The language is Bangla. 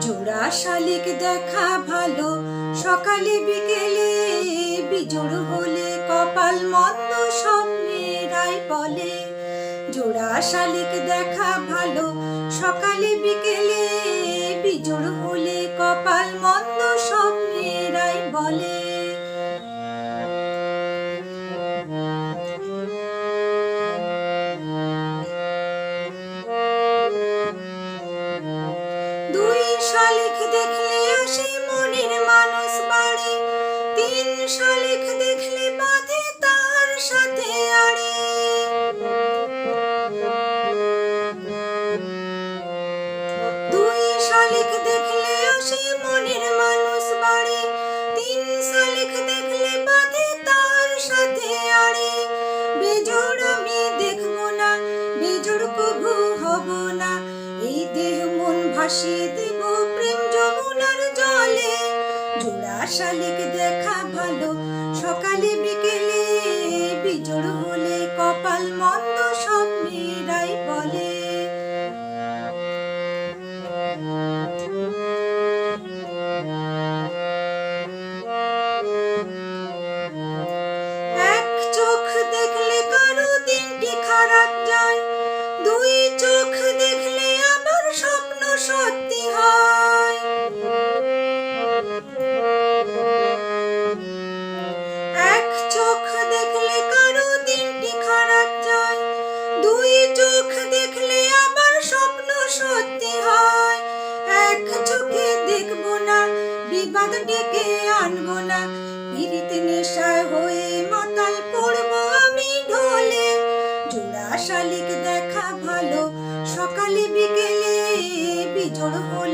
জোড়া শালিক দেখা ভালো সকালে বিকেলে, বিজোড় হলে কপাল মন্দ স্বপ্নেরাই বলে। জোড়া শালিক দেখা ভালো সকালে বিকেলে, বিজোড় হলে কপাল মন্দ স্বপ্নেরাই বলে। দুই শালিক দেখলে আসে মনের মানুষ বাড়ি, তিন শালিক দেখলে বাঁধে তার সাথে আড়ি। দুই শালিক দেখলে আসে মনের মানুষ বাড়ি, তিন শালিক দেখলে বাঁধে তার সাথে আড়ি। বেজোড় আমি দেখবো না, বেজোড় কভু হব না, এই দেহ মন ভাসিয়ে দেব প্রেম যমুনার জলে। জোড়া শালিক দেখা ভালো সকালে বিকেলে, বিজোড় হলে কপাল মন্দ স্বপ্নেরাই বলে। এক চোখ দেখলে কারো দিনটি খারাপ যায়, দুই চোখ দেখলে আবার স্বপ্ন সত্যি হয়। এক চোখ দেখলে কারো দিনটি খারাপ যায়, দুই চোখ দেখলে আবার স্বপ্ন সত্যি হয়। এক চোখে দেখবো না, বিবাদ ডেকে আনবো না, পিরিতে নেশায় হয়ে মাতাল পড়বো আমি ঢলে। জোড়া শালিক দেখা ভালো সকালে বিকেলে, বিজোড় হলে